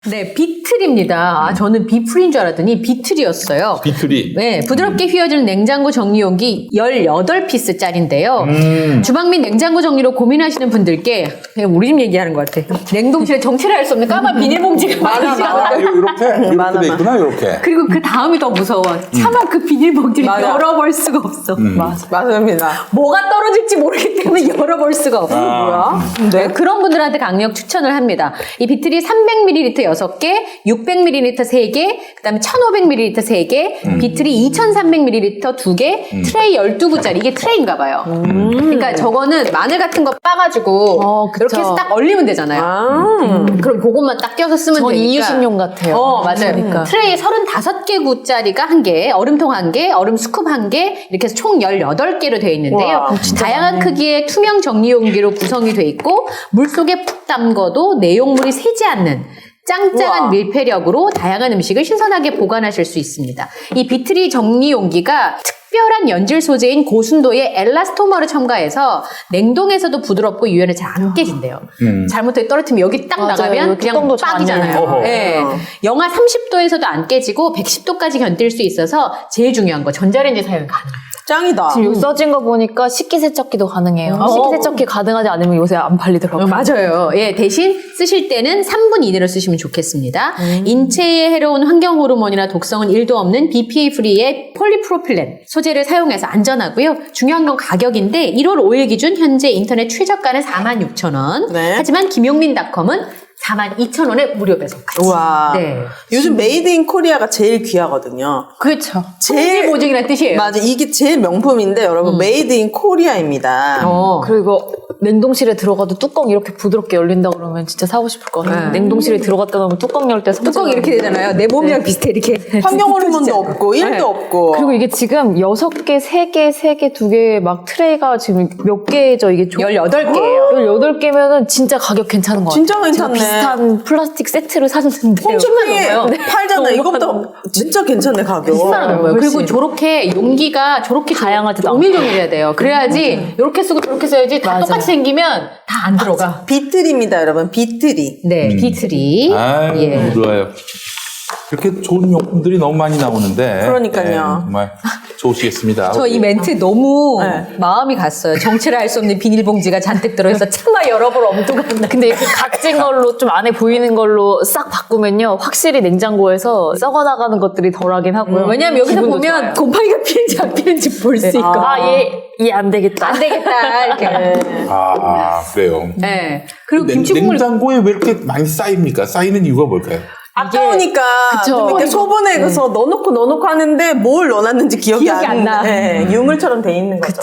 네, 비틀입니다. 저는 비플인 줄 알았더니 비틀이었어요. 비틀이. 네, 부드럽게 휘어지는 냉장고 정리용기 18피스짜리인데요. 주방 및 냉장고 정리로 고민하시는 분들께, 그냥 우리 집 얘기하는 것 같아. 냉동실에 정체를 알 수 없는 까만 비닐봉지가 많이 아, 이렇게 돼 있구나, 이렇게. 그리고 그 다음이 더 무서워. 차마 그 비닐봉지를 열어볼 수가 없어. 맞습니다. 뭐가 떨어질지 모르기 때문에 열어볼 수가 없어. 뭐야? 네, 그런 분들한테 강력 추천을 합니다. 이 비틀이 300ml 6개, 600ml 3개, 그 다음에 1500ml 3개, 비틀이 2300ml 2개, 트레이 12구짜리. 이게 트레이인가 봐요. 그러니까 저거는 마늘 같은 거 빠가지고 이렇게 해서 딱 얼리면 되잖아요. 그럼 그것만 딱 껴서 쓰면 전 되니까. 이유식용 같아요. 맞아요. 그러니까. 트레이 35개 구짜리가 1개, 얼음통 1개, 얼음 스쿱 1개, 이렇게 해서 총 18개로 되어 있는데요. 와, 다양한 크기의 투명 정리용기로 구성이 되어 있고 물속에 푹 담궈도 내용물이 새지 않는 짱짱한 우와. 밀폐력으로 다양한 음식을 신선하게 보관하실 수 있습니다. 이 비트리 정리용기가 특별한 연질 소재인 고순도의 엘라스토머를 첨가해서 냉동에서도 부드럽고 유연해 잘 안 깨진대요. 잘못해 떨어뜨리면 여기 딱 맞아요. 나가면 여기 그냥 뚜껑도 잘 안 빡이잖아요. 열려요. 네. 영하 30도에서도 안 깨지고 110도까지 견딜 수 있어서 제일 중요한 거 전자레인지 사용 가능합니다. 짱이다. 지금 여기 써진 거 보니까 식기세척기도 가능해요. 식기세척기 가능하지 않으면 요새 안 팔리더라고요. 맞아요. 예, 대신 쓰실 때는 3분 이내로 쓰시면 좋겠습니다. 인체에 해로운 환경 호르몬이나 독성은 1도 없는 BPA 프리의 폴리프로필렌 소재를 사용해서 안전하고요. 중요한 건 가격인데 1월 5일 기준 현재 인터넷 최저가는 46,000원. 네. 하지만 김용민닷컴은 42,000원에 무료 배송까지. 우와. 네. 요즘 메이드 인 코리아가 제일 귀하거든요. 그렇죠. 제일- 품질 보증이라는 뜻이에요. 맞아. 이게 제일 명품인데 여러분 메이드 인 코리아입니다. 그리고 냉동실에 들어가도 뚜껑 이렇게 부드럽게 열린다 그러면 진짜 사고 싶을 것 같아요. 냉동실에 들어갔다 놓으면 뚜껑 열 때 뚜껑이 이렇게 되잖아요. 내 몸이랑 비슷해 이렇게. 환경 호르몬도 없고 1도 없고. 그리고 이게 지금 6개, 3개, 3개, 2개 막 트레이가 지금 몇 개죠? 이게 18개예요. 18개면은 진짜 가격 괜찮은 것 같아요. 진짜 괜찮네. 제가 비슷한 플라스틱 세트를 샀는데 홈쇼핑에 네. 팔잖아. 이것도 진짜 괜찮네 가격. 비싼 거예요. 그리고 훨씬. 저렇게 용기가 저렇게 다양하지도 오밀조밀해야 돼요. 그래야지 이렇게 쓰고 저렇게 써야지 다 맞아요. 똑같이 생기면 다 안 들어가. 비틀입니다, 여러분. 비틀이. 네, 비트리. 아유, 예. 너무 좋아요. 이렇게 좋은 용품들이 너무 많이 나오는데. 그러니까요. 네, 정말 좋으시겠습니다. 저 이 멘트 너무 네. 마음이 갔어요. 정체를 알 수 없는 비닐봉지가 잔뜩 들어있어 차마 열어볼 엄두가 안 나. 근데 이렇게 각진 걸로 좀 안에 보이는 걸로 싹 바꾸면요 확실히 냉장고에서 썩어나가는 것들이 덜하긴 하고요. 왜냐면 여기서 기분도 보면 좋아요. 곰팡이가 피는지 안 피는지 볼 수 있고. 얘 안 되겠다. 안 되겠다. 이렇게. 그래요. 네. 그리고 김치국물. 냉장고에 왜 이렇게 많이 쌓입니까? 쌓이는 이유가 뭘까요? 아까우니까 그쵸. 좀 이렇게 소분해서 넣어놓고 하는데 뭘 넣어놨는지 기억이 안 나. 네, 유물처럼 돼 있는 거죠.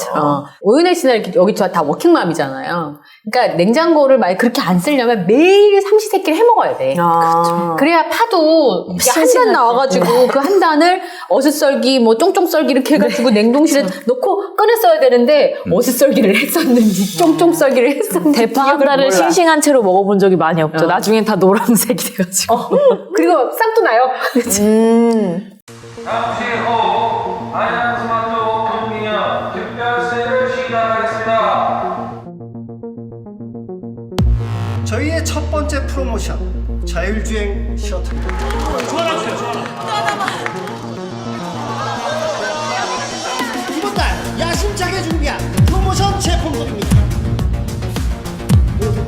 오윤혜 씨는 이렇게 여기 저 다 워킹맘이잖아요. 그러니까 냉장고를 만약 그렇게 안 쓰려면 매일 삼시세끼를 해 먹어야 돼. 아. 그래야 파도 한 단 나와가지고 그 한 단을 어슷썰기 뭐 쫑쫑 썰기 이렇게 해가지고 냉동실에 넣고 꺼내 써야 되는데 어슷썰기를 했었는지 쫑쫑 썰기를 했었는지 대파 한 달을 싱싱한 채로 먹어본 적이 많이 없죠. 나중엔 다 노란색이 돼가지고. 그리고 싹도 나요. 잠시 후 안양 스마트 오픈 기념 특별 세일을 시작하겠습니다. 저희의 첫 번째 프로모션 자율주행 셔틀. 이번 달 야심차게 준비한 프로모션 제품들입니다. 모두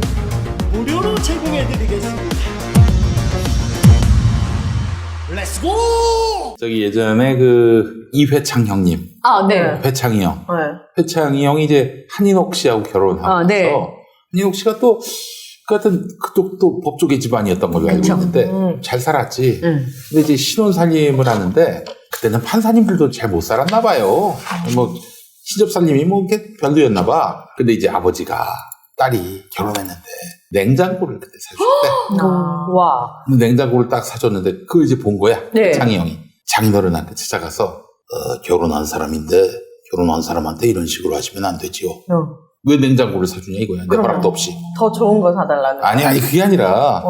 무료로 제공해드리겠습니다. 렛츠고! 저기 예전에 그 이회창 형님, 아, 네. 회창이 형. 네. 회창이 형이 이제 한인옥 씨하고 결혼하고 아, 네. 한인옥 씨가 또 그 같은 그쪽도 법조계 집안이었던 걸로 알고 그쵸. 있는데 잘 살았지. 응. 근데 이제 신혼살림을 하는데 그때는 판사님들도 잘 못 살았나 봐요. 뭐 시접살림이 뭐 이게 별로였나 봐. 근데 이제 아버지가 딸이 결혼했는데 냉장고를 그때 사줬대. 와. 냉장고를 딱 사줬는데 그걸 이제 본 거야. 네. 창희 형이 장인어른한테 찾아가서 결혼한 사람인데 결혼한 사람한테 이런 식으로 하시면 안 되지요. 왜 냉장고를 사주냐 이거야. 내 허락도 없이. 더 좋은 거 사달라는. 아니 그게 아니라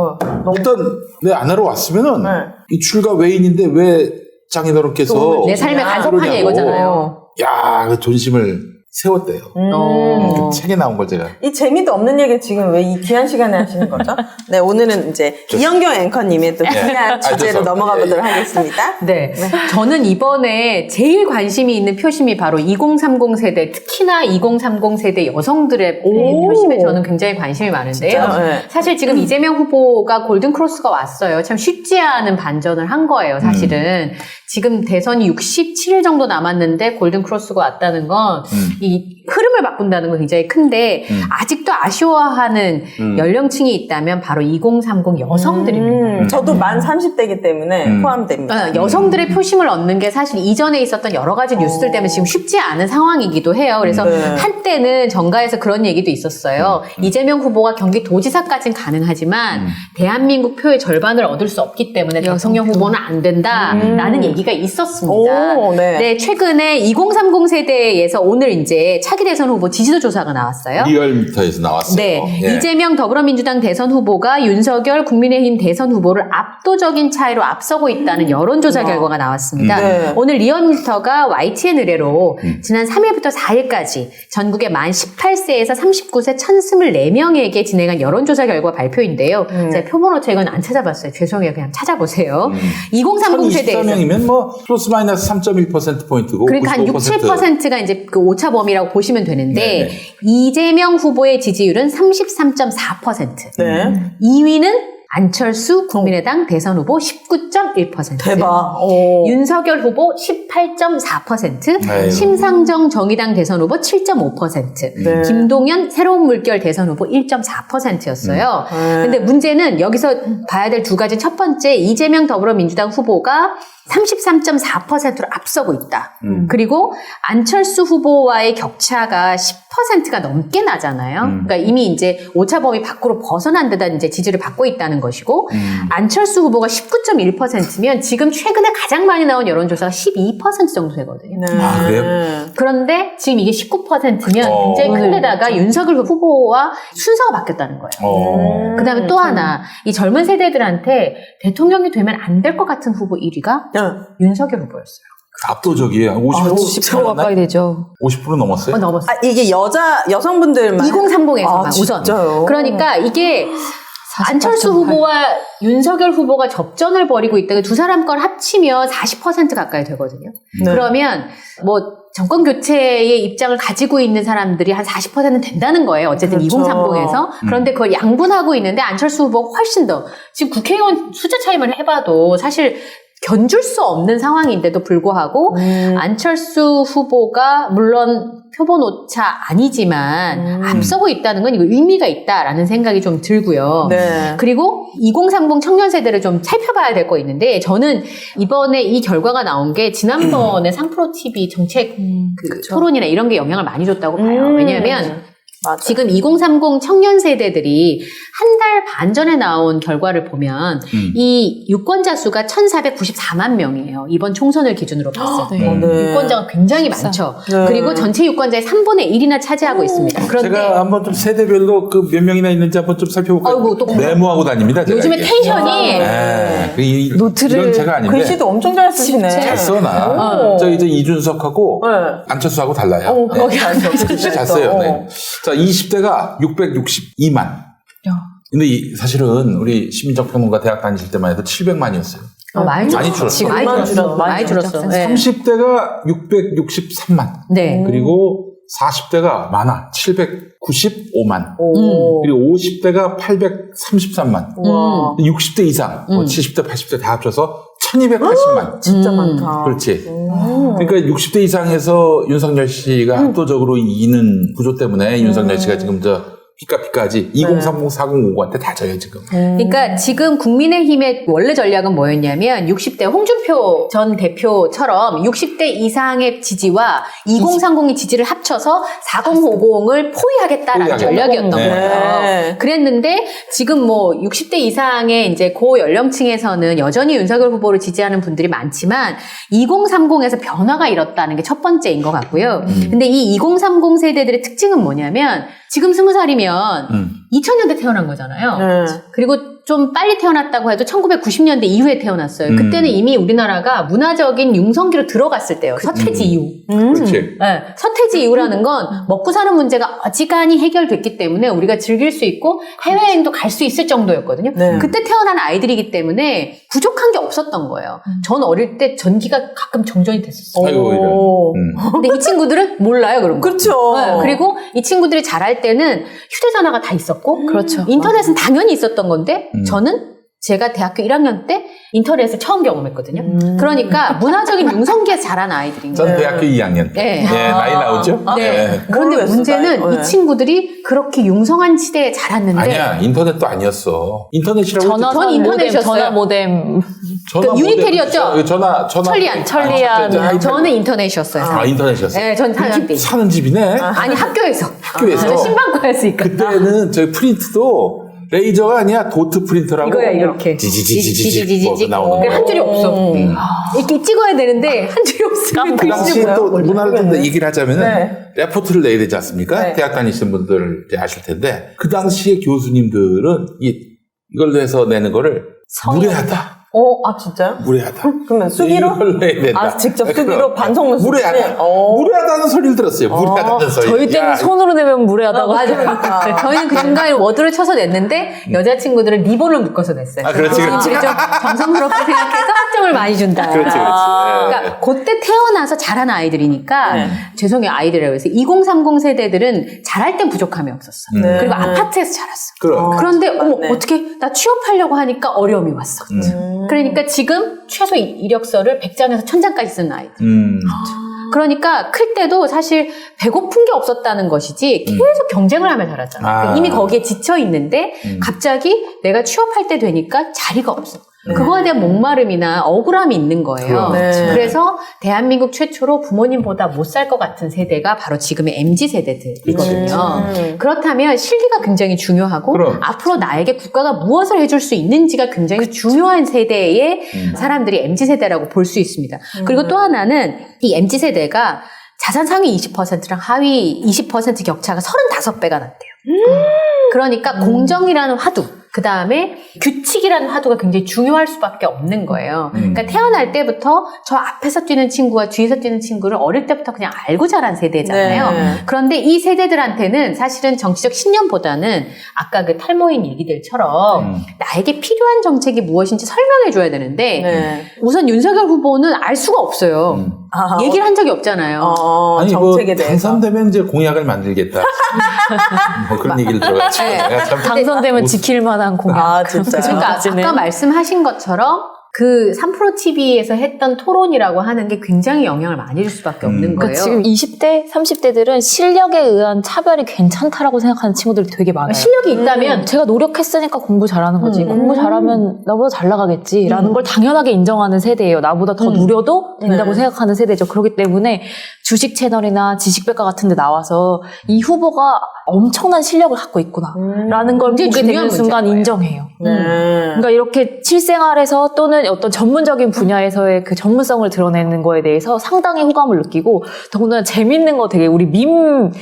일단 내 아내로 왔으면은 네. 이 출가 외인인데 왜 장인어른께서 내 삶의 간섭하냐 그러냐고. 이거잖아요. 야, 그 존심을 세웠대요. 그 책에 나온 걸 제가. 이 재미도 없는 얘기를 지금 왜 이 귀한 시간에 하시는 거죠? 네, 오늘은 이제 이현경 앵커님의 또 귀한 주제로 좋습니다. 넘어가 보도록 하겠습니다. 네. 저는 이번에 제일 관심이 있는 표심이 바로 2030 세대, 특히나 2030 세대 여성들의 표심에 저는 굉장히 관심이 많은데요. 진짜요? 네. 사실 지금 이재명 후보가 골든크로스가 왔어요. 참 쉽지 않은 반전을 한 거예요, 사실은. 지금 대선이 67일 정도 남았는데 골든크로스가 왔다는 건 이 흐름을 바꾼다는 건 굉장히 큰데 아직도 아쉬워하는 연령층이 있다면 바로 2030 여성들입니다. 저도 만 30대이기 때문에 포함됩니다. 여성들의 표심을 얻는 게 사실 이전에 있었던 여러 가지 뉴스들 때문에 지금 쉽지 않은 상황이기도 해요. 그래서 네. 한때는 정가에서 그런 얘기도 있었어요. 이재명 후보가 경기도지사까지는 가능하지만 대한민국 표의 절반을 얻을 수 없기 때문에 대통령 후보는 안 된다라는 얘기가 있었습니다. 오, 네. 네, 최근에 2030 세대에서 오늘 이제 차기 대선 후보 지지도 조사가 나왔어요. 리얼미터에서 나왔어요. 네. 예. 이재명 더불어민주당 대선 후보가 윤석열 국민의힘 대선 후보를 압도적인 차이로 앞서고 있다는 여론조사 결과가 나왔습니다. 네. 오늘 리얼미터가 YTN 의뢰로 지난 3일부터 4일까지 전국의 만 18세에서 39세 1024명에게 진행한 여론조사 결과 발표인데요. 제가 표본오차 이건 안 찾아봤어요. 죄송해요. 그냥 찾아보세요. 2030 세대에서 24명이면 뭐 플러스 마이너스 3.1%포인트고 그러니까 한 6, 7%가 이제 그 오차범위라고 보시면 되는데 네네. 이재명 후보의 지지율은 33.4%. 네. 2위는 안철수 국민의당 대선 후보 19.1%. 대박. 오. 윤석열 후보 18.4%, 아이고. 심상정 정의당 대선 후보 7.5%, 네. 김동연 새로운 물결 대선 후보 1.4%였어요. 근데 문제는 여기서 봐야 될 두 가지. 첫 번째, 이재명 더불어민주당 후보가 33.4%로 앞서고 있다. 그리고 안철수 후보와의 격차가 10%가 넘게 나잖아요. 그러니까 이미 이제 오차범위 밖으로 벗어난 데다 이제 지지를 받고 있다는 것이고, 안철수 후보가 19.1%면 지금 최근에 가장 많이 나온 여론조사가 12% 정도 되거든요. 네. 아, 그래요? 그런데 지금 이게 19%면 어. 굉장히 큰 데다가 윤석열 후보와 순서가 바뀌었다는 거예요. 그 다음에 또 하나, 이 젊은 세대들한테 대통령이 되면 안 될 것 같은 후보 1위가 윤석열 후보였어요. 압도적이에요. 50% 가까이 되죠. 50% 넘었어요? 넘었어요. 아, 이게 아, 여성분들만 2030에서만 아, 우선. 진짜요? 그러니까 이게 안철수 후보와 윤석열 후보가 접전을 벌이고 있다가 두 사람 걸 합치면 40% 가까이 되거든요. 네. 그러면 뭐 정권 교체의 입장을 가지고 있는 사람들이 한 40%는 된다는 거예요. 어쨌든 그렇죠. 2030에서. 그런데 그걸 양분하고 있는데 안철수 후보가 훨씬 더 지금 국회의원 숫자 차이만 해봐도 사실 견줄 수 없는 상황인데도 불구하고 안철수 후보가 물론 표본 오차 아니지만 앞서고 있다는 건 이거 의미가 있다라는 생각이 좀 들고요. 네. 그리고 2030 청년 세대를 좀 살펴봐야 될 거 있는데 저는 이번에 이 결과가 나온 게 지난번에 상프로 TV 정책 그 토론이나 이런 게 영향을 많이 줬다고 봐요. 왜냐하면 맞아. 지금 2030 청년 세대들이 한 달 반 전에 나온 결과를 보면 이 유권자 수가 1,494만 명이에요. 이번 총선을 기준으로 봤을 때. 네. 유권자가 굉장히 많죠. 네. 그리고 전체 유권자의 3분의 1이나 차지하고 있습니다. 그런데 제가 한번 좀 세대별로 그 몇 명이나 있는지 한번 좀 살펴볼까요? 아이고, 또 메모하고 다닙니다. 제가 요즘에 이게. 텐션이 노트를 이건 제가 아닌데 글씨도 엄청 잘 쓰시네. 잘 써나. 저 이제 이준석하고 안철수하고 달라요. 네. 거기 앉아. 글씨 잘 써요. 네. 자, 20대가 662만. 근데 사실은 우리 시민적 평론가 대학 다니실 때만 해도 700만이었어요. 많이 줄었어. 지금 많이 줄었어. 많이 줄었어. 네. 30대가 663만. 네. 그리고 40대가 많아. 795만. 오. 그리고 50대가 833만. 와. 60대 이상, 뭐 70대, 80대 다 합쳐서 1280만. 진짜 많다. 그렇지. 그러니까 60대 이상에서 윤석열 씨가 압도적으로 이기는 구조 때문에 윤석열 씨가 지금 피카피카지 2030, 4050한테 다 져요, 지금. 그러니까 지금 국민의힘의 원래 전략은 뭐였냐면 60대 홍준표 전 대표처럼 60대 이상의 지지와 2030의 지지를 합쳐서 4050을 포위하겠다라는 포위하겠다. 전략이었던 네. 거예요. 네. 그랬는데 지금 뭐 60대 이상의 이제 고 연령층에서는 여전히 윤석열 후보를 지지하는 분들이 많지만 2030에서 변화가 일었다는 게 첫 번째인 것 같고요. 근데 이 2030 세대들의 특징은 뭐냐면 지금 20살이면 2000년대 태어난 거잖아요. 네. 그리고 좀 빨리 태어났다고 해도 1990년대 이후에 태어났어요. 그때는 이미 우리나라가 문화적인 융성기로 들어갔을 때예요. 서태지 이후. 그렇지. 네, 서태지 이후라는 건 먹고 사는 문제가 어지간히 해결됐기 때문에 우리가 즐길 수 있고 해외여행도 갈 수 있을 정도였거든요. 네. 그때 태어난 아이들이기 때문에 부족한 게 없었던 거예요. 전 어릴 때 전기가 가끔 정전이 됐었어요. 아이고, 이런. 근데 이 친구들은 몰라요, 그런 거. 그렇죠. 네, 그리고 이 친구들이 자랄 때는 휴대전화가 다 있었고, 그렇죠. 인터넷은 당연히 있었던 건데, 저는 제가 대학교 1학년 때 인터넷을 처음 경험했거든요. 그러니까 문화적인 융성기에서 자란 아이들인 전 거예요. 대학교 2학년 때. 네. 예, 나이 나오죠? 네. 그런데 모르겠어, 문제는 나이. 이 친구들이 그렇게 융성한 시대에 자랐는데, 아니야, 인터넷도 아니었어. 인터넷이라고 전화 전 모뎀, 인터넷이었어요. 전화 모뎀. 전화 그 유니텔이었죠? 전화. 천리안. 저는 인터넷이었어요. 아, 인터넷이었어요. 네, 전 사년 때. 사는 집이네? 아니, 학교에서. 학교에서? 저 신방과였으니까. 그때는 저희 프린트도 레이저가 아니야, 도트 프린터라고. 이거야, 이렇게. 지지지지지지 뭐 나오는 그게 거. 한 줄이 없어. 이렇게 찍어야 되는데 한 줄이 없으면 그 당시에 또 문화를 좀 얘기를 하자면은 네. 레포트를 내야 되지 않습니까? 네. 대학 다니시는 분들 이제 아실 텐데 그 당시에 교수님들은 이걸 해서 내는 거를 무례하다. 아, 진짜요? 무례하다. 그러면 수기로? 이걸 내야 된다. 아, 직접 수기로 그럼. 반성문 쓰듯이? 무례하다. 무례하다는 소리를 들었어요. 무례하다는 소리. 저희 때는 야, 손으로 내면 무례하다고. 맞아요. 저희는 그 중간에 워드를 쳐서 냈는데 여자친구들은 리본을 묶어서 냈어요. 아, 그렇지, 그렇지. 교수님들이 좀 정성스럽게 생각해서 학점을 많이 준다. 그렇지, 그렇지. 그러니까 그때 태어나서 자란 아이들이니까 네. 죄송해요, 아이들이라고 해서 2030 세대들은 자랄 땐 부족함이 없었어. 네. 그리고 아파트에서 자랐어. 그럼. 그런데 어머 네. 어떻게 나 취업하려고 하니까 어려움이 왔어. 그러니까 지금 최소 이력서를 100장에서 1000장까지 쓰는 아이들. 그러니까 클 때도 사실 배고픈 게 없었다는 것이지 계속 경쟁을 하며 자랐잖아. 아. 그러니까 이미 거기에 지쳐 있는데 갑자기 내가 취업할 때 되니까 자리가 없어. 그거에 대한 목마름이나 억울함이 있는 거예요. 네. 그래서 대한민국 최초로 부모님보다 못 살 것 같은 세대가 바로 지금의 MZ세대들이거든요. 그렇다면 실기가 굉장히 중요하고 그럼. 앞으로 나에게 국가가 무엇을 해줄 수 있는지가 굉장히 중요한 세대의 사람들이 MZ세대라고 볼 수 있습니다. 그리고 또 하나는 이 MZ세대가 자산 상위 20%랑 하위 20% 격차가 35배가 났대요. 그러니까 공정이라는 화두, 그 다음에 규칙이라는 화두가 굉장히 중요할 수밖에 없는 거예요. 그러니까 태어날 때부터 저 앞에서 뛰는 친구와 뒤에서 뛰는 친구를 어릴 때부터 그냥 알고 자란 세대잖아요. 네. 그런데 이 세대들한테는 사실은 정치적 신념보다는 아까 그 탈모인 얘기들처럼 나에게 필요한 정책이 무엇인지 설명해 줘야 되는데 네. 우선 윤석열 후보는 알 수가 없어요. 아, 얘기를 한 적이 없잖아요. 아니, 정책에 뭐, 대해서. 당선되면 이제 공약을 만들겠다. 뭐 그런 얘기를 들어가지고. 네. 내가 참 당선되면 지킬 만한 공약. 아, 진짜요? 그러니까 아까 말씀하신 것처럼 그 3프로 TV에서 했던 토론이라고 하는 게 굉장히 영향을 많이 줄 수밖에 없는 그러니까 거예요. 지금 20대, 30대들은 실력에 의한 차별이 괜찮다라고 생각하는 친구들이 되게 많아요. 실력이 있다면 제가 노력했으니까 공부 잘하는 거지. 공부 잘하면 나보다 잘 나가겠지라는 걸 당연하게 인정하는 세대예요. 나보다 더 누려도 된다고 네. 생각하는 세대죠. 그렇기 때문에 주식 채널이나 지식백과 같은 데 나와서 이 후보가 엄청난 실력을 갖고 있구나라는 걸 굉장히 보게 중요한 되는 순간 문제인 인정해요. 네. 그러니까 이렇게 실생활에서 또는 어떤 전문적인 분야에서의 그 전문성을 드러내는 거에 대해서 상당히 호감을 느끼고 더군다나 재밌는 거 되게 우리 밈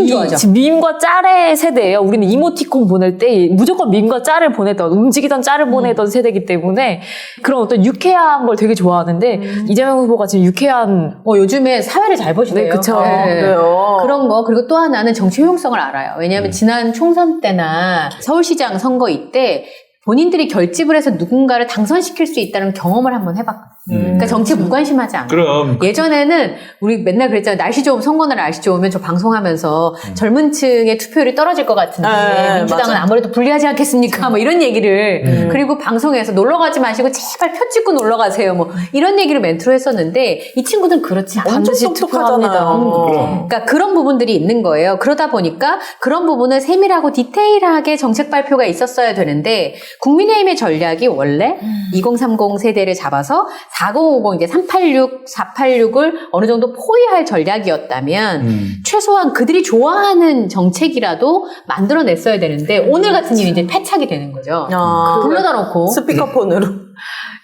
좋아하죠. 밈과 짤의 세대예요. 우리는 이모티콘 보낼 때 무조건 밈과 짤을 보내던 움직이던 짤을 보내던 세대이기 때문에 그런 어떤 유쾌한 걸 되게 좋아하는데 이재명 후보가 지금 유쾌한 요즘에 사회를 잘 보시네요. 네, 그쵸. 그래요. 그런 거 그리고 또 하나는 정치 효용성을 알아요. 왜냐하면 지난 총선 때나 서울시장 선거 이때 본인들이 결집을 해서 누군가를 당선시킬 수 있다는 경험을 한번 해봤거든요. 그러니까 정치에 무관심하지 않아요. 그럼. 예전에는 우리 맨날 그랬잖아요. 날씨 좋으면 선거날 날씨 좋으면 저 방송하면서 젊은 층의 투표율이 떨어질 것 같은데 네, 민주당은 맞아. 아무래도 불리하지 않겠습니까? 뭐 이런 얘기를 그리고 방송에서 놀러 가지 마시고 제발 표 찍고 놀러 가세요. 뭐 이런 얘기를 멘트로 했었는데 이 친구들은 그렇지 않아요. 엄청 반드시 똑똑하잖아요. 그러니까 그런 부분들이 있는 거예요. 그러다 보니까 그런 부분을 세밀하고 디테일하게 정책 발표가 있었어야 되는데 국민의힘의 전략이 원래 2030 세대를 잡아서 4050 이제 386, 486을 어느 정도 포위할 전략이었다면 최소한 그들이 좋아하는 정책이라도 만들어냈어야 되는데 오늘 같은 일이 이제 패착이 되는 거죠. 아, 불러다 놓고 스피커폰으로.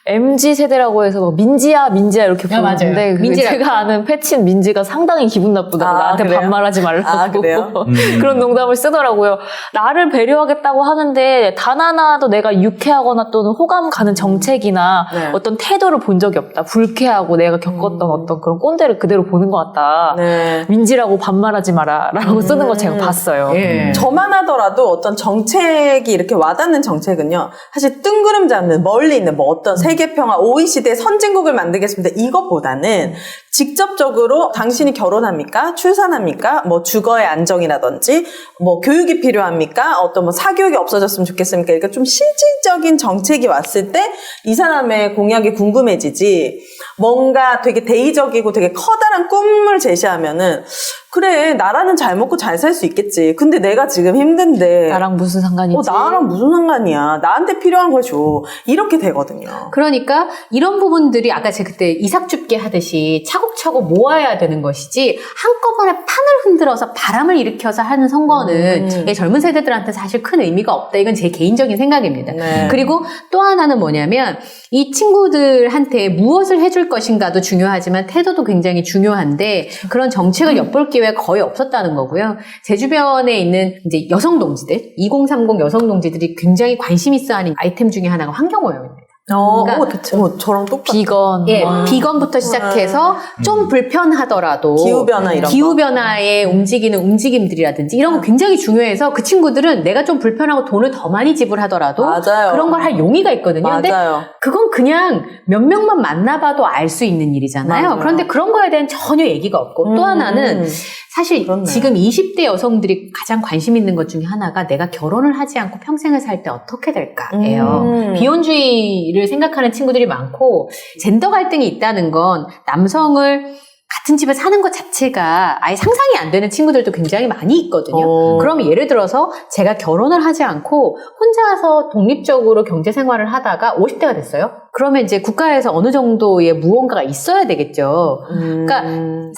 MZ 세대라고 해서 뭐 민지야 이렇게 맞아요. 부르는데 그게 민지라고. 제가 아는 패친 민지가 상당히 기분 나쁘다고 아, 나한테 그래요? 반말하지 말라고 아, 그래요? 그런 농담을 쓰더라고요. 나를 배려하겠다고 하는데 단 하나도 내가 유쾌하거나 또는 호감 가는 정책이나 네. 어떤 태도를 본 적이 없다. 불쾌하고 내가 겪었던 어떤 그런 꼰대를 그대로 보는 것 같다. 네. 민지라고 반말하지 마라 라고 쓰는 거 제가 봤어요. 예. 저만 하더라도 어떤 정책이 이렇게 와닿는 정책은요, 사실 뜬구름 잡는 멀리 있는 뭐 어떤 세계평화, OECD의 선진국을 만들겠습니다. 이것보다는 직접적으로 당신이 결혼합니까? 출산합니까? 뭐 주거의 안정이라든지, 뭐 교육이 필요합니까? 어떤 뭐 사교육이 없어졌으면 좋겠습니까? 그러니까 좀 실질적인 정책이 왔을 때 이 사람의 공약이 궁금해지지, 뭔가 되게 대의적이고 되게 커다란 꿈을 제시하면은, 그래, 나라는 잘 먹고 잘 살 수 있겠지. 근데 내가 지금 힘든데. 나랑 무슨 상관이지? 나랑 무슨 상관이야. 나한테 필요한 걸 줘. 이렇게 되거든요. 그러니까 이런 부분들이 아까 제가 그때 이삭줍기 하듯이 차곡차곡 모아야 되는 것이지 한꺼번에 판을 흔들어서 바람을 일으켜서 하는 선거는 이 젊은 세대들한테 사실 큰 의미가 없다. 이건 제 개인적인 생각입니다. 네. 그리고 또 하나는 뭐냐면 이 친구들한테 무엇을 해줄 것인가도 중요하지만 태도도 굉장히 중요한데 그런 정책을 엿볼 기회가 거의 없었다는 거고요. 제 주변에 있는 이제 여성 동지들, 2030 여성 동지들이 굉장히 관심 있어하는 아이템 중에 하나가 환경오염입니다. 그러니까 저랑 똑같아. 비건. 예, 비건부터 시작해서 좀 불편하더라도 기후변화 이런 거. 기후변화에 움직이는 움직임들이라든지 이런 거 굉장히 중요해서 그 친구들은 내가 좀 불편하고 돈을 더 많이 지불하더라도 맞아요. 그런 걸 할 용의가 있거든요. 근데 맞아요. 그건 그냥 몇 명만 만나봐도 알 수 있는 일이잖아요. 맞아요. 그런데 그런 거에 대한 전혀 얘기가 없고 또 하나는 사실 그렇네. 지금 20대 여성들이 가장 관심 있는 것 중에 하나가 내가 결혼을 하지 않고 평생을 살 때 어떻게 될까예요. 비혼주의를 생각하는 친구들이 많고 젠더 갈등이 있다는 건 남성을 같은 집에 사는 것 자체가 아예 상상이 안 되는 친구들도 굉장히 많이 있거든요. 그럼 예를 들어서 제가 결혼을 하지 않고 혼자서 독립적으로 경제 생활을 하다가 50대가 됐어요. 그러면 이제 국가에서 어느 정도의 무언가가 있어야 되겠죠. 그러니까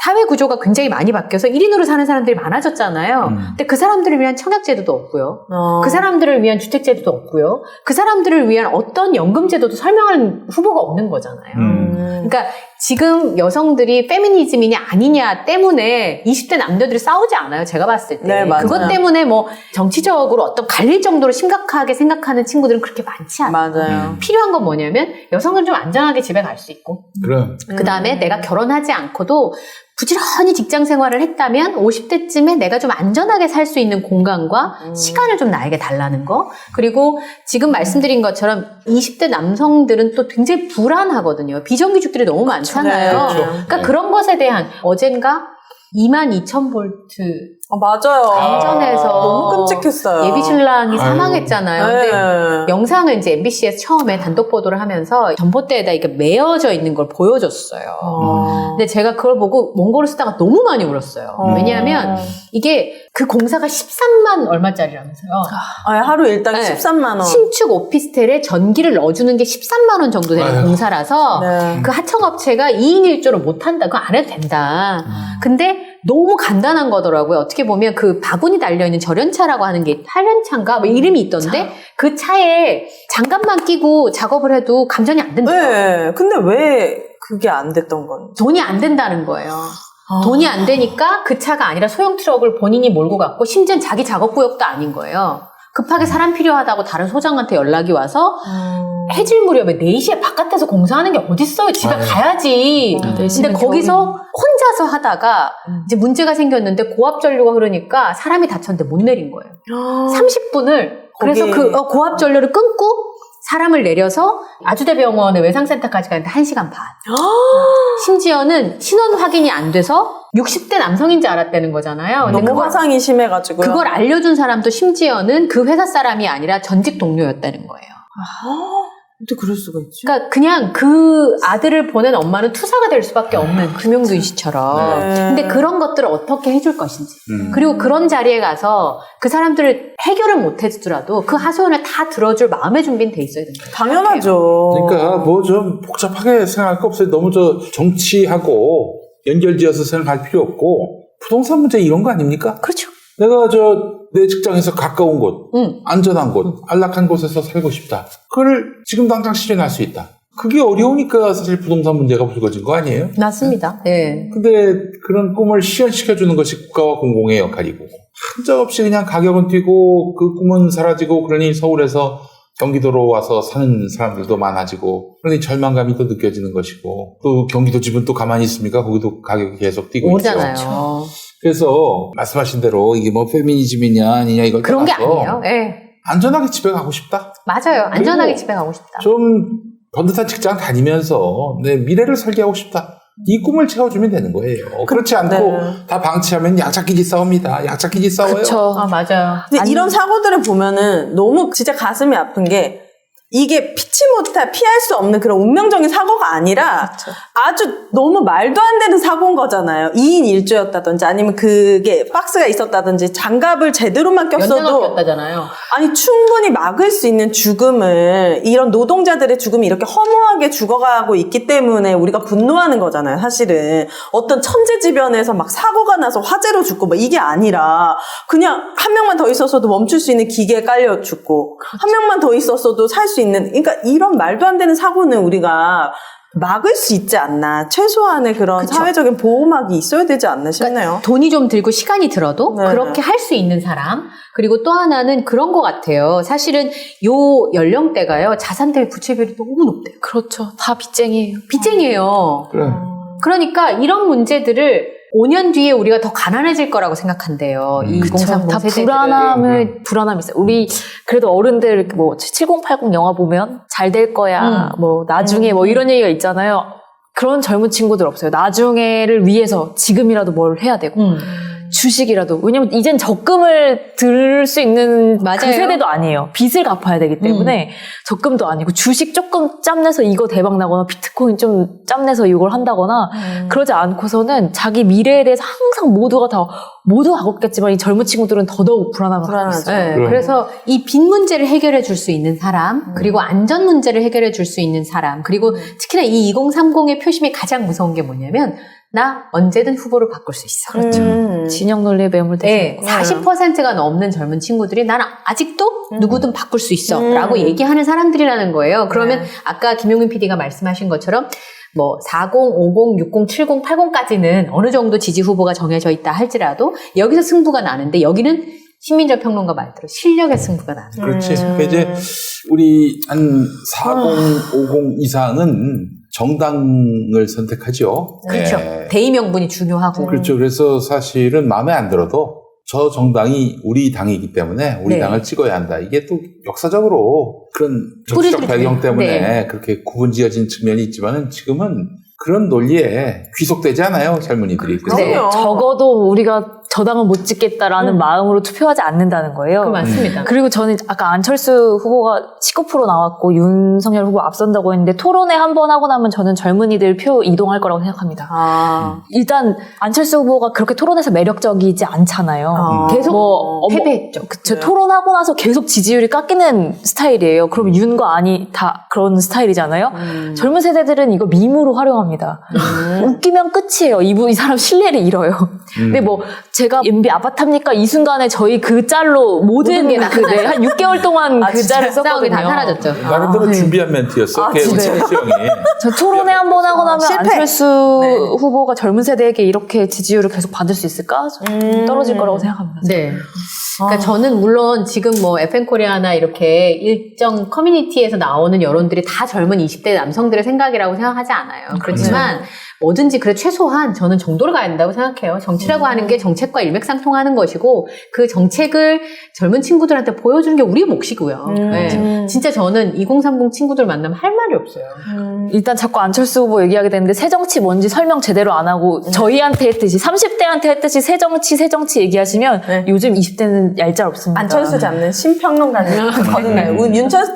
사회 구조가 굉장히 많이 바뀌어서 1인으로 사는 사람들이 많아졌잖아요. 근데 그 사람들을 위한 청약제도도 없고요. 그 사람들을 위한 주택제도도 없고요. 그 사람들을 위한 어떤 연금제도도 설명하는 후보가 없는 거잖아요. 그러니까 지금 여성들이 페미니즘이냐 아니냐 때문에 20대 남녀들이 싸우지 않아요. 제가 봤을 때. 네, 맞아요. 그것 때문에 뭐 정치적으로 어떤 갈릴 정도로 심각하게 생각하는 친구들은 그렇게 많지 않아요. 맞아요. 필요한 건 뭐냐면 여성은 좀 안전하게 집에 갈 수 있고 그럼. 그 다음에 내가 결혼하지 않고도 부지런히 직장 생활을 했다면 50대쯤에 내가 좀 안전하게 살 수 있는 공간과 시간을 좀 나에게 달라는 거. 그리고 지금 말씀드린 것처럼 20대 남성들은 또 굉장히 불안하거든요. 비정규직들이 너무 많잖아요. 그렇죠. 그러니까 네. 그런 것에 대한 어젠가 22,000V 맞아요. 강전에서 너무 끔찍했어요. 예비 신랑이 아유. 사망했잖아요. 근데 네. 영상을 이제 MBC에서 처음에 단독 보도를 하면서 전봇대에다 이렇게 메어져 있는 걸 보여줬어요. 근데 제가 그걸 보고 원고를 쓰다가 너무 많이 울었어요. 왜냐하면 이게 그 공사가 13만 얼마짜리라면서요. 하루 일당 네. 13만 원. 신축 오피스텔에 전기를 넣어주는 게 13만 원 정도 되는 아유. 공사라서 네. 그 하청업체가 2인 1조를 못한다. 그거 안 해도 된다. 근데 너무 간단한 거더라고요. 어떻게 보면 그 바구니 달려있는 절연차라고 하는 게 8연차인가? 뭐 이름이 있던데 그 차에 장갑만 끼고 작업을 해도 감전이 안 된대요. 네. 근데 왜 그게 안 됐던 건지. 돈이 안 된다는 거예요. 돈이 안 되니까 그 차가 아니라 소형 트럭을 본인이 몰고 갔고 심지어 자기 작업구역도 아닌 거예요. 급하게 사람 필요하다고 다른 소장한테 연락이 와서 해질 무렵에 4시에 바깥에서 공사하는 게 어딨어요. 집에 아유. 가야지. 근데 거기서 혼자서 하다가 이제 문제가 생겼는데 고압 전류가 흐르니까 사람이 다쳤는데 못 내린 거예요. 30분을 그래서 거기- 그 고압 전류를 끊고 사람을 내려서 아주대병원의 외상센터까지 가는데 1시간 반. 심지어는 신원 확인이 안 돼서 60대 남성인지 알았다는 거잖아요. 근데 너무 화상이 심해가지고요. 그걸 알려준 사람도 심지어는 그 회사 사람이 아니라 전직 동료였다는 거예요. 어떻게 그럴 수가 있지? 그러니까 그냥 그 아들을 보낸 엄마는 투사가 될 수밖에 없는 금용균 씨처럼. 네. 근데 그런 것들을 어떻게 해줄 것인지. 그리고 그런 자리에 가서 그 사람들을 해결을 못 해주더라도 그 하소연을 다 들어줄 마음의 준비는 돼 있어야 된다. 당연하죠. 그러니까 뭐 좀 복잡하게 생각할 거 없어요. 너무 정치하고 연결지어서 생각할 필요 없고 부동산 문제 이런 거 아닙니까? 그렇죠. 내가 내 직장에서 가까운 곳, 안전한 곳, 안락한 곳에서 살고 싶다. 그걸 지금 당장 실현할 수 있다. 그게 어려우니까 사실 부동산 문제가 불거진 거 아니에요? 맞습니다. 예. 근데 그런 꿈을 실현시켜주는 것이 국가와 공공의 역할이고 한적없이 그냥 가격은 뛰고 그 꿈은 사라지고 그러니 서울에서 경기도로 와서 사는 사람들도 많아지고 그러니 절망감이 또 느껴지는 것이고 또 경기도 집은 또 가만히 있습니까? 거기도 가격이 계속 뛰고 오잖아요. 있죠. 그래서 말씀하신 대로 이게 뭐 페미니즘이냐 아니냐 이걸 그런 게 떠나서 아니에요. 예. 안전하게 집에 가고 싶다. 맞아요. 안전하게 그리고 집에 가고 싶다. 좀 번듯한 직장 다니면서 내 미래를 설계하고 싶다. 이 꿈을 채워주면 되는 거예요. 그렇지 않고 네. 다 방치하면 약자끼리 싸웁니다. 약자끼리 싸워요. 그쵸. 아, 맞아요. 근데 이런 사고들을 보면은 너무 진짜 가슴이 아픈 게 이게 피치 못해 피할 수 없는 그런 운명적인 사고가 아니라 아주 너무 말도 안 되는 사고인 거잖아요. 2인 1조였다든지 아니면 그게 박스가 있었다든지 장갑을 제대로만 연장을 꼈어도 꼈다잖아요. 아니, 아니 충분히 막을 수 있는 죽음을 이런 노동자들의 죽음이 이렇게 허무하게 죽어가고 있기 때문에 우리가 분노하는 거잖아요. 사실은 어떤 천재지변에서 막 사고가 나서 화재로 죽고 뭐 이게 아니라 그냥 한 명만 더 있었어도 멈출 수 있는 기계에 깔려 죽고 한 명만 더 있었어도 살 수 있는 그러니까 이런 말도 안 되는 사고는 우리가 막을 수 있지 않나. 최소한의 그런 그쵸. 사회적인 보호막이 있어야 되지 않나 싶네요. 돈이 좀 들고 시간이 들어도 네. 그렇게 할 수 있는 사람. 그리고 또 하나는 그런 것 같아요. 사실은 요 연령대가요. 자산 대비 부채 비율이 너무 높대요. 그렇죠. 다 빚쟁이에요. 빚쟁이에요. 그래. 그러니까 이런 문제들을 5년 뒤에 우리가 더 가난해질 거라고 생각한대요. 이 그쵸. 2030 다 세대들을. 불안함이 있어요. 우리 그래도 어른들 뭐 7080 영화 보면 잘 될 거야. 뭐 나중에 뭐 이런 얘기가 있잖아요. 그런 젊은 친구들 없어요. 나중에를 위해서 지금이라도 뭘 해야 되고 주식이라도. 왜냐면 이젠 적금을 들 수 있는 맞아요. 그 세대도 아니에요. 빚을 갚아야 되기 때문에 적금도 아니고 주식 조금 짬내서 이거 대박 나거나 비트코인 좀 짬내서 이걸 한다거나 그러지 않고서는 자기 미래에 대해서 항상 모두가 갖겠지만 이 젊은 친구들은 더더욱 불안함을 갖고 불안하죠. 있어요. 네, 그럼. 그래서 이 빚 문제를 해결해 줄 수 있는 사람, 그리고 안전 문제를 해결해 줄 수 있는 사람, 그리고 특히나 이 2030의 표심이 가장 무서운 게 뭐냐면 나 언제든 후보를 바꿀 수 있어. 그렇죠. 진영 논리에 매몰되지 네, 않고. 40%가 넘는 젊은 친구들이 나는 아직도 누구든 바꿀 수 있어 라고 얘기하는 사람들이라는 거예요. 그러면 아까 김용민 PD가 말씀하신 것처럼 뭐 40, 50, 60, 70, 80까지는 어느 정도 지지 후보가 정해져 있다 할지라도 여기서 승부가 나는데 여기는 신민철 평론가 말대로 실력의 승부가 나는 거예요. 그렇지. 그러니까 이제 우리 한 40, 50 이상은 정당을 선택하죠. 그렇죠. 네. 대의 명분이 중요하고. 그렇죠. 그래서 사실은 마음에 안 들어도 저 정당이 우리 당이기 때문에 우리 네. 당을 찍어야 한다. 이게 또 역사적으로 그런 정치적 뿌리들이 배경 때문에 네. 그렇게 구분지어진 측면이 있지만은 지금은 그런 논리에 귀속되지 않아요. 젊은이들이. 그래서 네. 그럼요. 적어도 우리가 저 당은 못 찍겠다라는 마음으로 투표하지 않는다는 거예요. 그 맞습니다. 그리고 저는 아까 안철수 후보가 19% 나왔고 윤석열 후보 앞선다고 했는데 토론회 한 번 하고 나면 저는 젊은이들 표 이동할 거라고 생각합니다. 아. 일단 안철수 후보가 그렇게 토론에서 매력적이지 않잖아요. 계속 뭐 패배했죠. 그쵸. 토론하고 나서 계속 지지율이 깎이는 스타일이에요. 그럼 윤과 안이 다 그런 스타일이잖아요. 젊은 세대들은 이거 밈으로 활용합니다. 웃기면 끝이에요. 이 사람 신뢰를 잃어요. 근데 뭐 제가 MB 아파트입니까? 이 순간에 저희 그 짤로 모든 게 네, 한 6개월 동안 아, 그 진짜 짤을 싸움이 썼거든요. 다 사라졌죠. 나름대로 준비한 멘트였어. 아, 계속 진짜요? 시영이. 저 토론회 한 번 하고 나면 실패. 안철수 네. 후보가 젊은 세대에게 이렇게 지지율을 계속 받을 수 있을까? 떨어질 거라고 생각합니다. 네. 그러니까 저는 물론 지금 뭐 FM코리아나 이렇게 일정 커뮤니티에서 나오는 여론들이 다 젊은 20대 남성들의 생각이라고 생각하지 않아요. 그렇지만 뭐든지 그래 최소한 저는 정도를 가야 된다고 생각해요. 정치라고 하는 게 정책과 일맥상통하는 것이고 그 정책을 젊은 친구들한테 보여주는 게 우리의 몫이고요. 네. 진짜 저는 2030 친구들 만나면 할 말이 없어요. 일단 자꾸 안철수 후보 얘기하게 되는데 새정치 뭔지 설명 제대로 안 하고 저희한테 했듯이 30대한테 했듯이 새정치 얘기하시면 네. 요즘 20대는 얄짤없습니다. 안철수 잡는 신평론가는 거듭나요.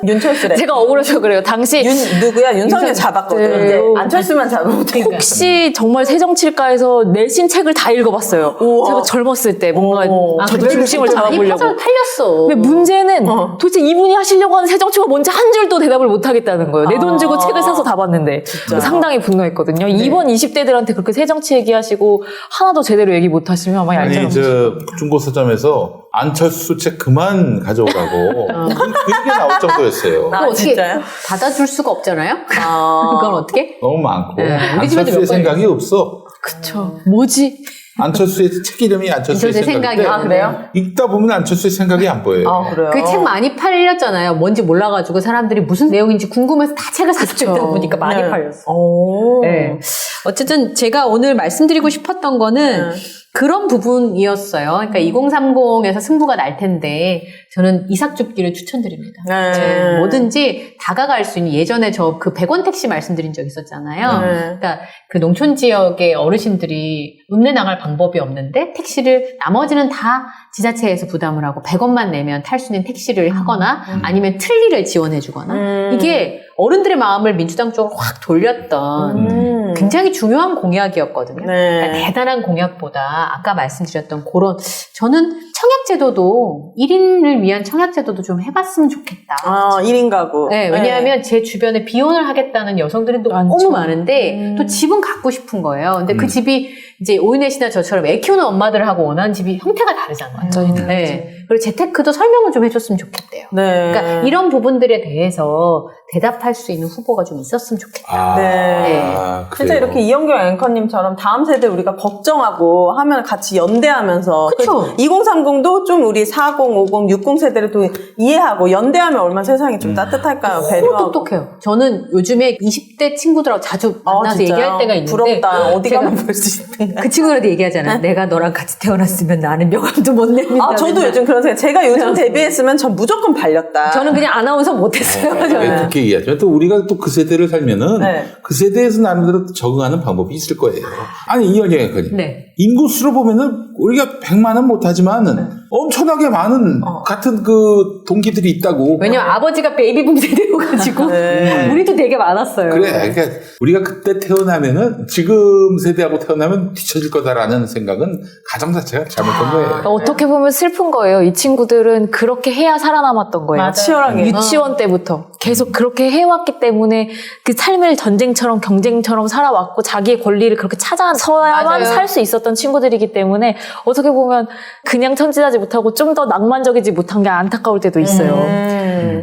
윤철수래. 제가 억울해서 그래요. 당시 누구야? 윤석열 잡았거든. 네. 이제 안철수만 잡으면 되니까. 혹시 정말 새정치일까에서 내신 책을 다 읽어봤어요. 우와. 제가 젊었을 때 뭔가 오. 저도 중심을 많이 잡아보려고. 팔렸어. 근데 문제는 도대체 이분이 하시려고 하는 새정치가 뭔지 한 줄도 대답을 못 하겠다는 거예요. 내 돈 주고 책을 사서 다 봤는데 상당히 분노했거든요. 이번 20대들한테 그렇게 새정치 얘기하시고 하나도 제대로 얘기 못 하시면 아마 아니 얄짤없는 저 중고 서점에서 안철수 책 그만 가져오라고 그 얘기 나올 정도였어요. 아, 그거 어떻게 진짜요? 받아줄 수가 없잖아요? 아. 그건 어떻게? 너무 많고 네, 우리 집에도 안철수의 몇 번 생각이 없어. 그쵸. 뭐지? 안철수의 책 이름이 안철수의 안철수의 생각인데 생각이. 아, 그래요? 읽다 보면 안철수의 생각이 안 보여요. 아, 그래요? 그 책 많이 팔렸잖아요. 뭔지 몰라가지고 사람들이 무슨 내용인지 궁금해서 다 책을 샀을 때 보니까 많이 네. 팔렸어. 오. 네. 어쨌든 제가 오늘 말씀드리고 싶었던 거는 그런 부분이었어요. 그러니까 2030에서 승부가 날 텐데 저는 이삭줍기를 추천드립니다. 네. 뭐든지 다가갈 수 있는 예전에 저 그 100원 택시 말씀드린 적 있었잖아요. 네. 그러니까 그 농촌 지역의 어르신들이 읍내 나갈 방법이 없는데 택시를 나머지는 다 지자체에서 부담을 하고 100원만 내면 탈 수 있는 택시를 하거나 아니면 트리를 지원해 주거나 이게 어른들의 마음을 민주당 쪽으로 확 돌렸던 굉장히 중요한 공약이었거든요. 네. 그러니까 대단한 공약보다 아까 말씀드렸던 그런 저는 청약제도도 1인을 위한 청약제도도 좀 해봤으면 좋겠다. 아, 1인 가구. 네, 왜냐하면 제 주변에 비혼을 하겠다는 여성들은 또 너무 많은데 또 집은 갖고 싶은 거예요. 근데 그 집이 이제 오인혜 씨나 저처럼 애 키우는 엄마들하고 원하는 집이 형태가 다르잖아요. 완전히 네. 그리고 재테크도 설명을 좀 해줬으면 좋겠대요. 네. 그러니까 이런 부분들에 대해서 대답할 수 있는 후보가 좀 있었으면 좋겠다. 아, 네. 진짜 그래요. 이렇게 이영경 앵커님처럼 다음 세대 우리가 걱정하고 하면 같이 연대하면서 그쵸. 2030도 좀 우리 40, 50, 60 세대를 또 이해하고 연대하면 얼마나 세상이 좀 따뜻할까요? 너무 배려하고. 똑똑해요. 저는 요즘에 20대 친구들하고 자주 만나서 진짜요? 얘기할 때가 있는데 부럽다. 어디 제가 가면 볼 수 있는데. 그 친구들한테 얘기하잖아요. 내가 너랑 같이 태어났으면 나는 명함도 못 냅니다. 아, 저도 요즘 그런 생각. 제가 요즘 데뷔했으면 전 무조건 발렸다. 저는 그냥 아나운서 못했어요. 저는. 그렇게 얘기하죠. 또 우리가 또 그 세대를 살면은 네. 그 세대에서 나름대로 적응하는 방법이 있을 거예요. 아니 이현영 앵커님, 네. 인구수로 보면은 우리가 100만은 못하지만은 엄청나게 많은 같은 그 동기들이 있다고. 왜냐면 아버지가 베이비붐 세대여가지고 네. 우리도 되게 많았어요. 그래, 그러니까 우리가 그때 태어나면은 지금 세대하고 태어나면 뒤처질 거다라는 생각은 가정 자체가 잘못된 거예요. 어떻게 보면 슬픈 거예요. 이 친구들은 그렇게 해야 살아남았던 거예요. 맞아요. 치열하게. 유치원 때부터 계속 그렇게 해왔기 때문에 그 삶을 전쟁처럼 경쟁처럼 살아왔고 자기의 권리를 그렇게 찾아서야만 맞아요. 살 수 있었던 친구들이기 때문에 어떻게 보면 그냥 천진하지 못하고 좀 더 낭만적이지 못한 게 안타까울 때도 있어요.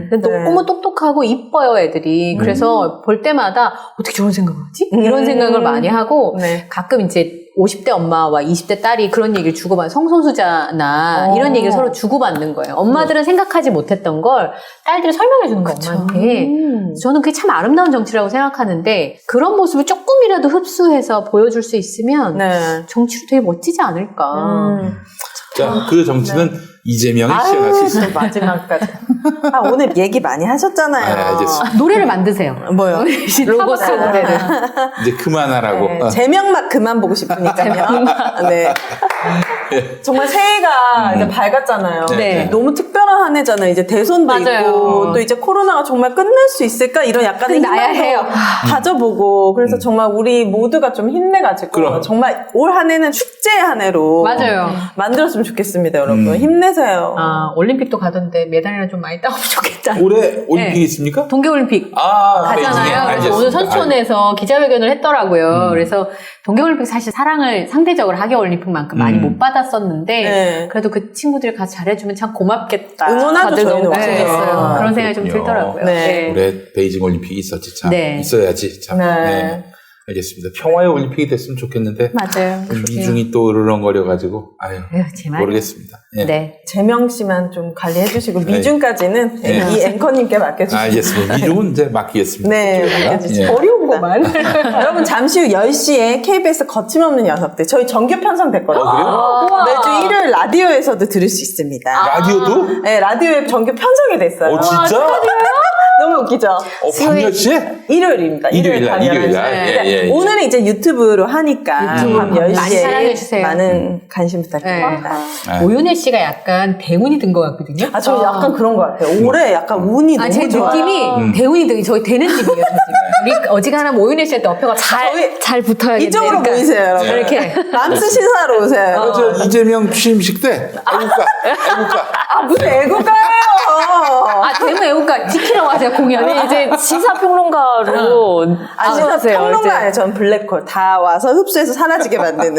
근데 너무 똑똑하고 이뻐요, 애들이. 그래서 볼 때마다 어떻게 저런 생각을 하지? 이런 생각을 많이 하고 네. 가끔 이제 50대 엄마와 20대 딸이 그런 얘기를 주고받는 성소수자나 이런 얘기를 서로 주고받는 거예요. 엄마들은 생각하지 못했던 걸 딸들이 설명해 주는 거예요, 엄마한테. 저는 그게 참 아름다운 정치라고 생각하는데 그런 모습을 조금이라도 흡수해서 보여줄 수 있으면 네. 정치로 되게 멋지지 않을까. 자, 그 정치는 이재명이 시행할 수 있어요. 마지막까지. 아, 오늘 얘기 많이 하셨잖아요. 아, 알겠습니다. 노래를 만드세요. 뭐요? 로고스 노래를. 이제 그만하라고. 네, 제명막 그만 보고 싶으니까요. 네. 정말 새해가 이제 밝았잖아요. 네. 너무 특별한 한 해잖아요. 이제 대선도 맞아요. 있고 또 이제 코로나가 정말 끝날 수 있을까 이런 약간의 나야 희망도 해요. 가져보고 그래서 정말 우리 모두가 좀 힘내가지고 그럼. 정말 올 한 해는 축제의 한 해로 맞아요. 만들었으면 좋겠습니다, 여러분. 힘내세요. 아, 올림픽도 가던데 메달이나 좀 많이 따오면 좋겠다. 올해 올림픽 네. 있습니까? 동계올림픽 아, 베이징에. 가잖아요. 그래서 알겠습니다. 오늘 선수촌에서 기자회견을 했더라고요. 그래서 동계올림픽 사실 사랑을 상대적으로 하계올림픽만큼 많이 못 받았었는데 네. 그래도 그 친구들 가서 잘해주면 참 고맙겠다. 응원하죠, 다들 저희는 너무 와서. 고생했어요. 아, 그런 생각이 좀 그렇군요. 들더라고요. 네. 올해 베이징 올림픽이 있었지 참. 네. 있어야지 참. 네. 네. 알겠습니다. 평화의 올림픽이 됐으면 좋겠는데 맞아요. 미중이 또 으르렁거려가지고 아유 제 말. 모르겠습니다. 예. 네. 제명 씨만 좀 관리해주시고 미중까지는 네. 이 앵커님께 맡겨주시고. 알겠습니다. 미중은 이제 맡기겠습니다. 네, 저희가. 맡겨주시죠. 예. 어려운 거만. 여러분 잠시 후 10시에 KBS 거침없는 녀석들 저희 정규 편성됐거든요. 그래요? 매주 일요일 라디오에서도 들을 수 있습니다. 라디오도? 네, 라디오에 정규 편성이 됐어요. 진짜? 너무 웃기죠? 밤 몇 시에? 일요일입니다. 일요일 날, 밤 일요일 11시. 날. 네. 예, 예. 오늘은 이제 유튜브로 하니까 유튜브 밤 많이 10시에 사랑해주세요. 많은 관심 부탁드립니다. 네. 오윤혜 씨가 약간 대운이 든 것 같거든요. 아, 저 약간 그런 것 같아요. 올해 약간 운이 아, 너무 제 좋아요. 느낌이 대운이 든, 저희 되는 집이에요, 저 집. 우리 어지간하면 오윤혜 씨한테 어표가 잘 붙어야겠네. 이쪽으로 그러니까. 모이세요, 여러분. 이렇게. 람스 시사로 오세요. 저 이재명 취임식 때 애국가 아, 무슨 애국가예요. 아, 대무 애국가 지키라고 하세요, 공연을. 아니, 이제 시사평론가로 아, 진짜 하세요, 평론가 이제. 아니에요. 전 블랙홀. 다 와서 흡수해서 사라지게 만드는.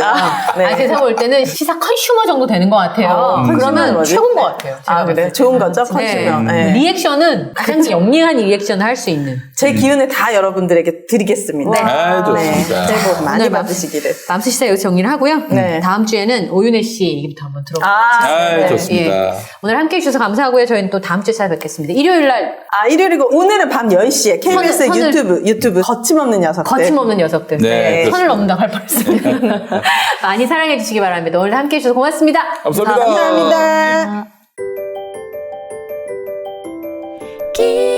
네. 아니, 제가 볼 때는 시사 컨슈머 정도 되는 것 같아요. 컨슈머는 그러면 뭐지? 최고인 것 같아요. 제가 아, 그래? 봤을 때. 좋은 거죠? 컨슈머. 네. 리액션은 가장 영리한 리액션을 할 수 있는. 제 기운을 다 여러분들에게 드리겠습니다. 아, 좋습니다. 새해 복 많이 오늘 받으시기를. 맘스 시사 여기서 정리를 하고요. 네. 다음 주에는 오윤혜 씨 얘기부터 한번 들어볼게요. 아, 좋습니다. 예. 오늘 함께 해주셔서 감사하고요. 저희는 또 다음 주에 찾아뵙겠습니다. 일요일 날 아, 일요일이고 오늘은 밤 10시에 KBS 선을- 유튜브 거침없는 녀석들. 거침없는 녀석들. 네, 선을 그렇습니다. 넘나갈 뻔했습니다. 많이 사랑해 주시기 바랍니다. 오늘 함께 해주셔서 고맙습니다. 감사합니다. 감사합니다. 길